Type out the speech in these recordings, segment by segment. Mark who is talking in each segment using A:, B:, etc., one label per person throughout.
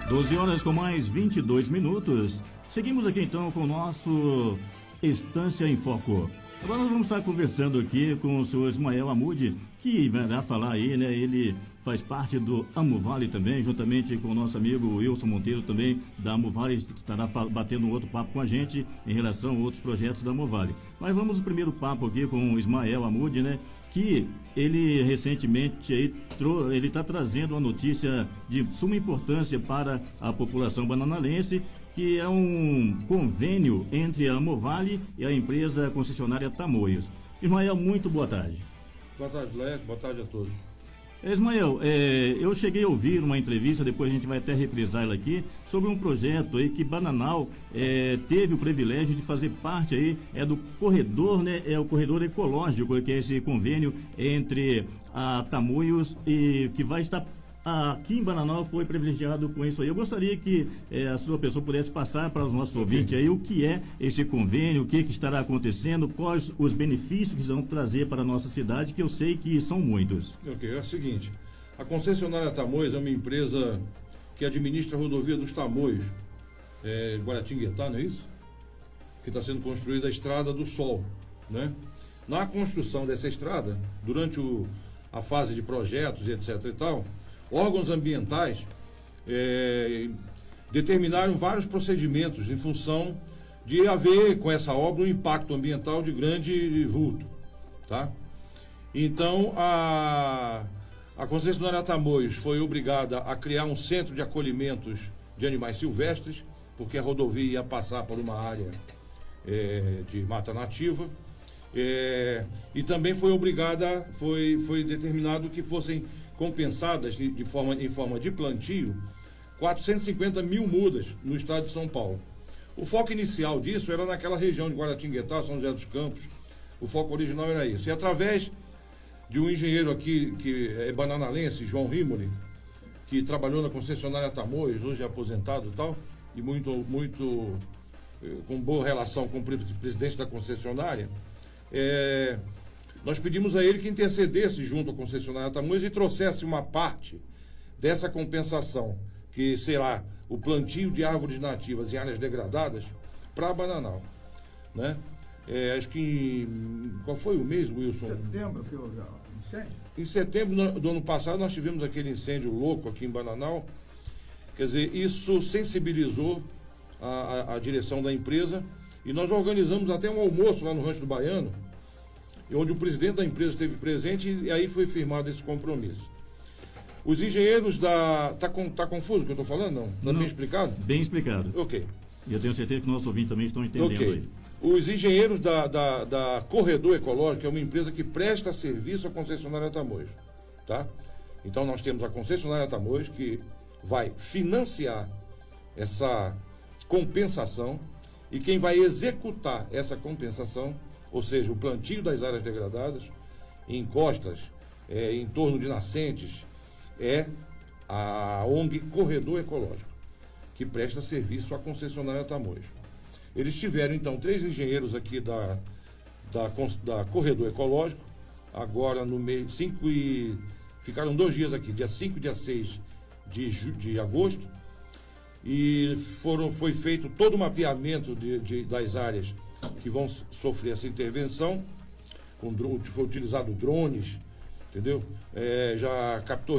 A: 12 horas com mais 22 minutos. Seguimos aqui então com o nosso Estância em Foco. Agora nós vamos estar conversando aqui com o senhor Ismael Amude, que vai falar aí, né? Ele faz parte do Amovale também, juntamente com o nosso amigo Wilson Monteiro também, da Amovale, que estará batendo um outro papo com a gente em relação a outros projetos da Amovale. Mas vamos ao primeiro papo aqui com o Ismael Amude, né? Que ele recentemente aí, ele está trazendo uma notícia de suma importância para a população bananalense, que é um convênio entre a Amovale e a empresa concessionária Tamoios. Ismael, muito boa tarde.
B: Boa tarde, Léo. Boa tarde a todos.
A: Ismael, eu cheguei a ouvir uma entrevista, depois a gente vai até reprisar ela aqui, sobre um projeto aí que Bananal teve o privilégio de fazer parte aí, do corredor, né? É o corredor ecológico, que é esse convênio entre a Tamoios e que vai estar aqui em Bananal, foi privilegiado com isso aí. Eu gostaria que a sua pessoa pudesse passar para os nossos ouvintes aí o que é esse convênio, o que estará acontecendo, quais os benefícios que vão trazer para a nossa cidade, que eu sei que são muitos.
B: Ok, é o seguinte, a concessionária Tamoios é uma empresa que administra a rodovia dos Tamoios, Guaratinguetá, não é isso? Que está sendo construída a Estrada do Sol, né? Na construção dessa estrada, durante a fase de projetos e etc e tal, órgãos ambientais determinaram vários procedimentos em função de haver com essa obra um impacto ambiental de grande vulto, tá? Então a concessionária Tamoios foi obrigada a criar um centro de acolhimentos de animais silvestres, porque a rodovia ia passar por uma área de mata nativa, e também foi obrigada, foi determinado que fossem compensadas em forma de plantio 450 mil mudas no estado de São Paulo. O foco inicial disso era naquela região de Guaratinguetá, São José dos Campos. O foco original era isso. E através de um engenheiro aqui, que é bananalense, João Rimoli, que trabalhou na concessionária Tamoios, hoje é aposentado e tal, e muito com boa relação com o presidente da concessionária, nós pedimos a ele que intercedesse junto à concessionária Tamoios e trouxesse uma parte dessa compensação, que será o plantio de árvores nativas em áreas degradadas, para Bananal, né? Acho que qual foi o mês, Wilson?
C: Setembro que houve o incêndio?
B: Em setembro do ano passado nós tivemos aquele incêndio louco aqui em Bananal. Quer dizer, isso sensibilizou a direção da empresa, e nós organizamos até um almoço lá no Rancho do Baiano, onde o presidente da empresa esteve presente, e aí foi firmado esse compromisso. Os engenheiros Tá confuso o que eu estou falando? Não? Está bem explicado?
A: Bem explicado.
B: Ok.
A: E eu tenho certeza que nossos ouvintes também estão entendendo aí.
B: Os engenheiros da Corredor Ecológico, que é uma empresa que presta serviço à concessionária Tamoios, tá? Então nós temos a concessionária Tamoios, que vai financiar essa compensação, e quem vai executar essa compensação, ou seja, o plantio das áreas degradadas, em encostas, em torno de nascentes, é a ONG Corredor Ecológico, que presta serviço à concessionária Tamoios. Eles tiveram, então, 3 engenheiros aqui da Corredor Ecológico, agora no mês 5 e... Ficaram 2 dias aqui, dia 5 e dia 6 de agosto, e foi feito todo o mapeamento das áreas que vão sofrer essa intervenção. Foi utilizado drones, entendeu? Já captou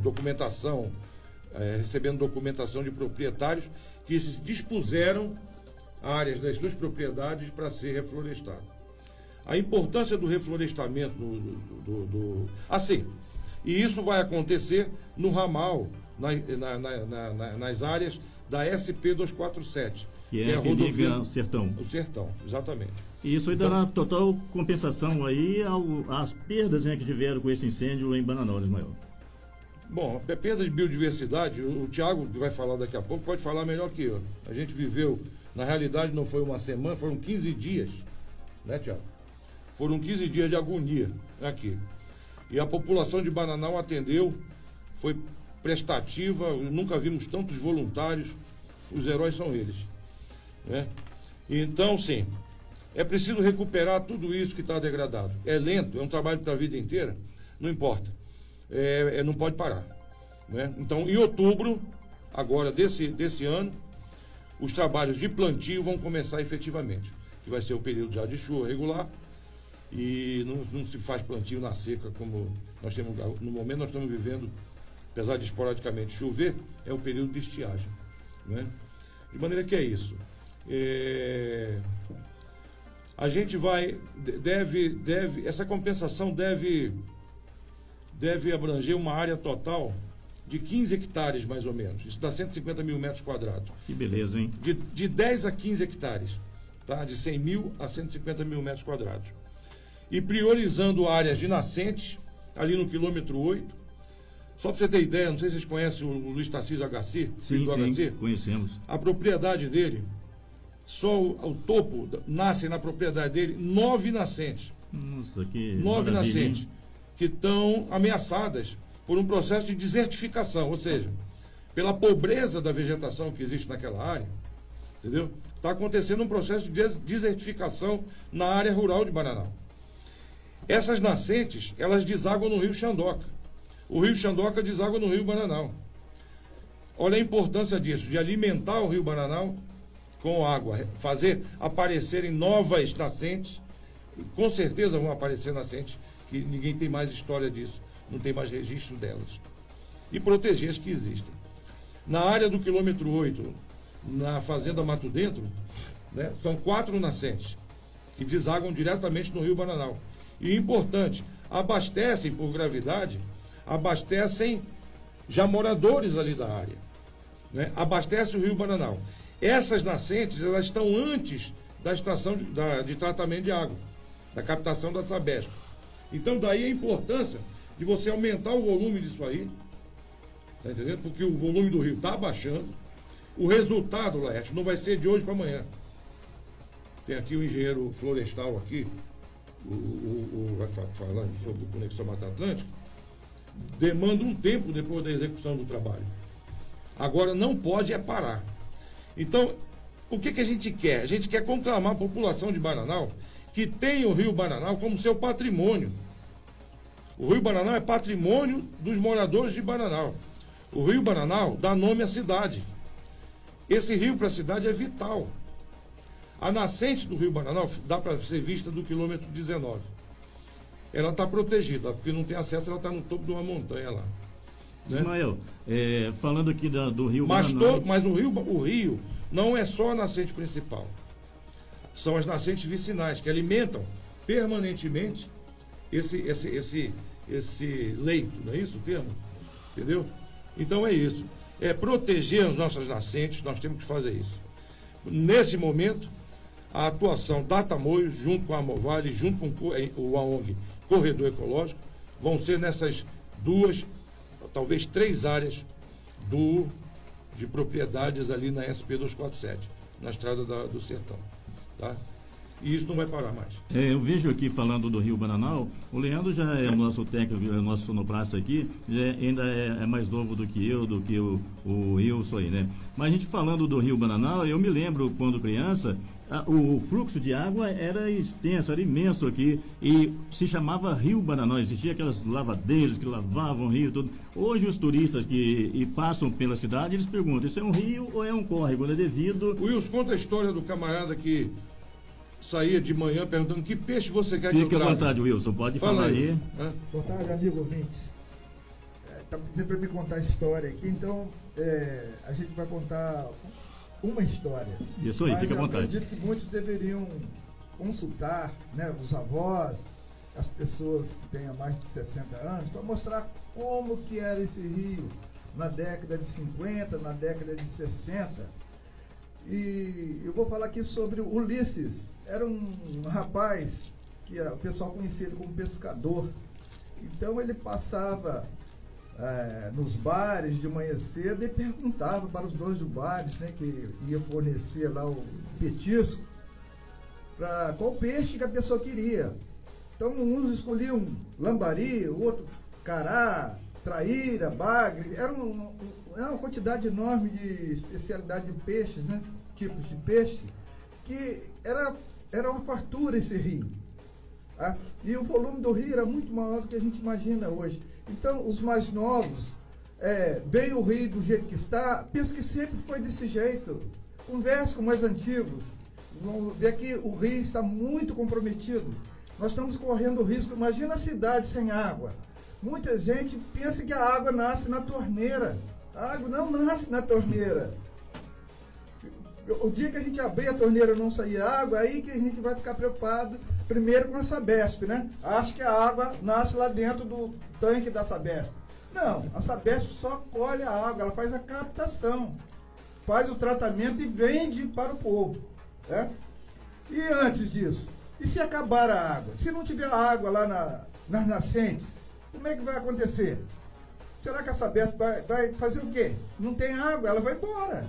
B: documentação, recebendo documentação de proprietários que se dispuseram áreas das suas propriedades para ser reflorestado. A importância do reflorestamento e isso vai acontecer no ramal, nas áreas da SP-247.
A: Que é a rodovia Sertão.
B: O Sertão, exatamente.
A: E isso aí dará total compensação aí às perdas, né, que tiveram com esse incêndio em Bananal, Ismael.
B: Bom, a perda de biodiversidade, o Thiago, que vai falar daqui a pouco, pode falar melhor que eu. A gente viveu, na realidade não foi uma semana, foram 15 dias, né, Thiago? Foram 15 dias de agonia aqui. E a população de Bananal atendeu, foi prestativa, nunca vimos tantos voluntários, os heróis são eles, né? Então, sim, é preciso recuperar tudo isso que está degradado. É lento, é um trabalho para a vida inteira, não importa, não pode parar, né? Então, em outubro, agora desse ano, os trabalhos de plantio vão começar efetivamente, que vai ser o período já de chuva regular, e não se faz plantio na seca como nós temos, no momento nós estamos vivendo, apesar de esporadicamente chover, é o período de estiagem, né? De maneira que é isso. A gente essa compensação deve abranger uma área total de 15 hectares, mais ou menos. Isso dá 150 mil metros quadrados.
A: Que beleza, hein?
B: De 10 a 15 hectares, tá? De 100 mil a 150 mil metros quadrados. E priorizando áreas de nascentes, ali no quilômetro 8. Só para você ter ideia, não sei se vocês conhecem o Luiz Tarcísio Agaci, filho do Agaci.
A: Conhecemos.
B: A propriedade dele, só o topo, nascem na propriedade dele 9 nascentes.
A: Nossa, que
B: 9
A: maravilha,
B: nascentes,
A: hein?
B: que estão ameaçadas por um processo de desertificação, ou seja, pela pobreza da vegetação que existe naquela área, entendeu? Está acontecendo um processo de desertificação na área rural de Bananal. Essas nascentes, elas desaguam no rio Xandoca. O rio Xandoca deságua no rio Bananal. Olha a importância disso, de alimentar o rio Bananal com água, fazer aparecerem novas nascentes, com certeza vão aparecer nascentes que ninguém tem mais história disso, não tem mais registro delas. E proteger as que existem. Na área do quilômetro 8, na fazenda Mato Dentro, né, são 4 nascentes que desaguam diretamente no rio Bananal. E importante, abastecem por gravidade, abastecem já moradores ali da área, né? Abastece o rio Bananal. Essas nascentes, elas estão antes da estação de tratamento de água, da captação da Sabesp. Então, daí a importância de você aumentar o volume disso aí, tá entendendo? Porque o volume do rio está baixando. O resultado, Laerte, não vai ser de hoje para amanhã. Tem aqui o engenheiro florestal aqui, vai falando sobre o Conexão Mata Atlântica, demanda um tempo depois da execução do trabalho. Agora não pode parar. Então, o que a gente quer? A gente quer conclamar a população de Bananal que tem o rio Bananal como seu patrimônio. O rio Bananal é patrimônio dos moradores de Bananal. O rio Bananal dá nome à cidade. Esse rio para a cidade é vital. A nascente do rio Bananal dá para ser vista do quilômetro 19. Ela está protegida, porque não tem acesso, ela está no topo de uma montanha lá. Né?
A: Ismael, falando aqui do rio Bananal...
B: Mas o rio não é só a nascente principal. São as nascentes vicinais, que alimentam permanentemente esse leito, não é isso o termo? Entendeu? Então é isso. É proteger as nossas nascentes, nós temos que fazer isso. Nesse momento, a atuação da Tamoios, junto com a Movale, junto com o AONG Corredor Ecológico, vão ser nessas 2, talvez 3 áreas de propriedades ali na SP-247, na estrada do Sertão. Tá? E isso não vai parar mais.
A: Eu vejo aqui, falando do rio Bananal, o Leandro já é o nosso técnico, é o nosso sonoplasta aqui, ainda é mais novo do que eu, do que o Wilson aí, né? Mas a gente falando do rio Bananal, eu me lembro quando criança, o fluxo de água era extenso, era imenso aqui, e se chamava Rio Bananal, existia aquelas lavadeiras que lavavam o rio, tudo. Hoje os turistas que passam pela cidade, eles perguntam, isso é um rio ou é um córrego? É devido...
B: Wilson, conta a história do camarada que saía de manhã perguntando que peixe você quer que eu
A: traga.
B: traga.
A: Fique à vontade, Wilson, pode falar aí.
C: Boa tarde, amigo ouvintes. Está pedindo para me contar a história aqui, então a gente vai contar uma história.
A: Isso aí, fica à vontade.
C: Acredito que muitos deveriam consultar, né, os avós, as pessoas que têm mais de 60 anos, para mostrar como que era esse rio na década de 50, na década de 60. E eu vou falar aqui sobre o Ulisses. Era um rapaz que o pessoal conhecia ele como pescador. Então ele passava nos bares de manhã cedo e perguntava para os donos de bares, né, que ia fornecer lá o petisco, para qual peixe que a pessoa queria. Então uns escolhiam lambari, o outro cará, traíra, bagre. Era uma quantidade enorme de especialidade de peixes, né? Tipos de peixe, que era uma fartura esse rio. E o volume do rio era muito maior do que a gente imagina hoje. Então, os mais novos bem o rio do jeito que está, pensa que sempre foi desse jeito. Converse com mais antigos. Vão ver que o rio está muito comprometido. Nós estamos correndo risco. Imagina a cidade sem água. Muita gente pensa que a água nasce na torneira. A água não nasce na torneira. O dia que a gente abrir a torneira e não sair água, aí que a gente vai ficar preocupado, primeiro com a Sabesp, né? Acho que a água nasce lá dentro do tanque da Sabesp. Não, a Sabesp só colhe a água, ela faz a captação, faz o tratamento e vende para o povo, né? E antes disso, e se acabar a água? Se não tiver água lá nas nascentes, como é que vai acontecer? Será que a Sabesp vai fazer o quê? Não tem água, ela vai embora.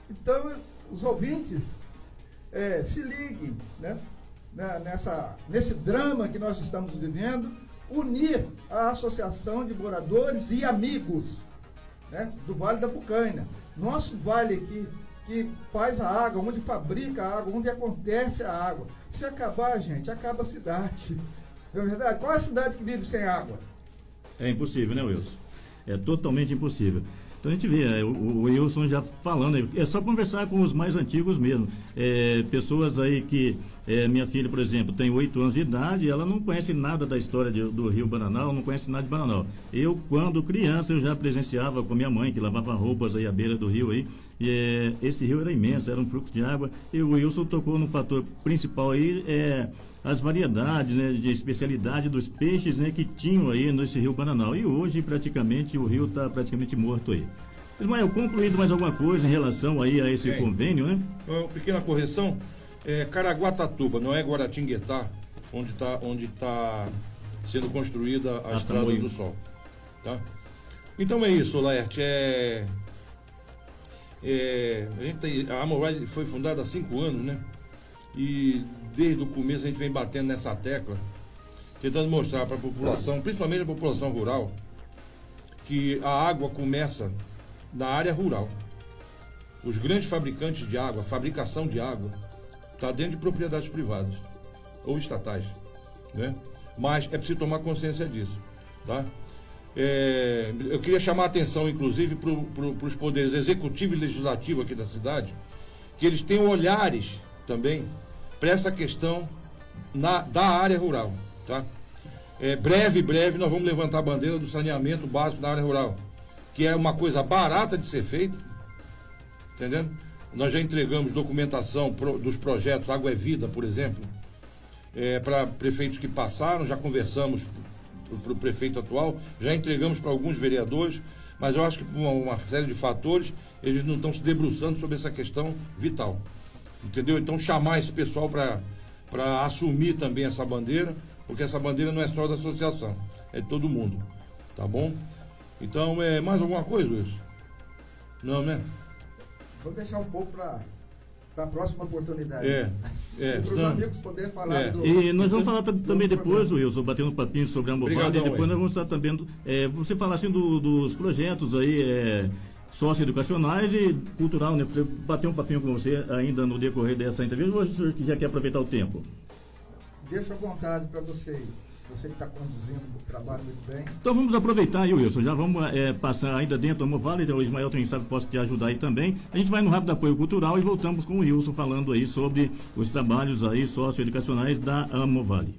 C: Então, os ouvintes, se liguem, né? Nesse drama que nós estamos vivendo, unir a Associação de Moradores e Amigos, né, do Vale da Bucaina. Nosso vale aqui, que faz a água, onde fabrica a água, onde acontece a água. Se acabar, gente, acaba a cidade. Não é verdade? Qual é a cidade que vive sem água?
A: É impossível, né, Wilson? É totalmente impossível. Então a gente vê, o Wilson já falando, é só conversar com os mais antigos mesmo. Pessoas aí que, minha filha, por exemplo, tem 8 anos de idade, ela não conhece nada da história do Rio Bananal, não conhece nada de Bananal. Eu, quando criança, eu já presenciava com minha mãe, que lavava roupas aí à beira do rio aí, e esse rio era imenso, era um fluxo de água, e o Wilson tocou no fator principal aí, as variedades, né, de especialidade dos peixes, né, que tinham aí nesse rio Bananal. E hoje, praticamente, o rio está praticamente morto aí. Ismael, concluído mais alguma coisa em relação aí a esse convênio, né?
B: Uma pequena correção, Caraguatatuba, não é Guaratinguetá, onde tá sendo construída a Estrada do Sol. Tá? Então é isso, Laerte. A Amovale foi fundada há 5 anos, né? E desde o começo a gente vem batendo nessa tecla, tentando mostrar para a população, principalmente a população rural, que a água começa na área rural. Os grandes fabricantes de água, a fabricação de água, está dentro de propriedades privadas ou estatais, né? Mas é preciso tomar consciência disso, tá? Eu queria chamar a atenção, inclusive, para os poderes executivo e legislativo aqui da cidade, que eles tenham olhares também para essa questão da área rural, tá? Breve nós vamos levantar a bandeira do saneamento básico na área rural, que é uma coisa barata de ser feita, entendendo? Nós já entregamos documentação dos projetos Água é Vida, por exemplo, para prefeitos que passaram, já conversamos para o prefeito atual, já entregamos para alguns vereadores, mas eu acho que por uma série de fatores, eles não estão se debruçando sobre essa questão vital, entendeu? Então chamar esse pessoal para assumir também essa bandeira, porque essa bandeira não é só da associação, é de todo mundo, tá bom? Então, mais alguma coisa, Luiz? Não, né?
C: Vou deixar um pouco para a próxima oportunidade. Para os amigos poderem falar do...
A: E nós vamos falar também depois, Wilson, batendo um papinho sobre a Amovale, e depois nós vamos estar também... você falar assim dos projetos aí, socioeducacionais e cultural, né? Para bater um papinho com você ainda no decorrer dessa entrevista, ou o senhor já quer aproveitar o tempo?
C: Deixa à vontade para vocês. Você que está conduzindo o trabalho muito bem.
A: Então vamos aproveitar aí, Wilson, já vamos passar ainda dentro do Amovale, o Ismael tem sabe que posso te ajudar aí também. A gente vai no Rápido Apoio Cultural e voltamos com o Wilson falando aí sobre os trabalhos aí socioeducacionais da Amovale.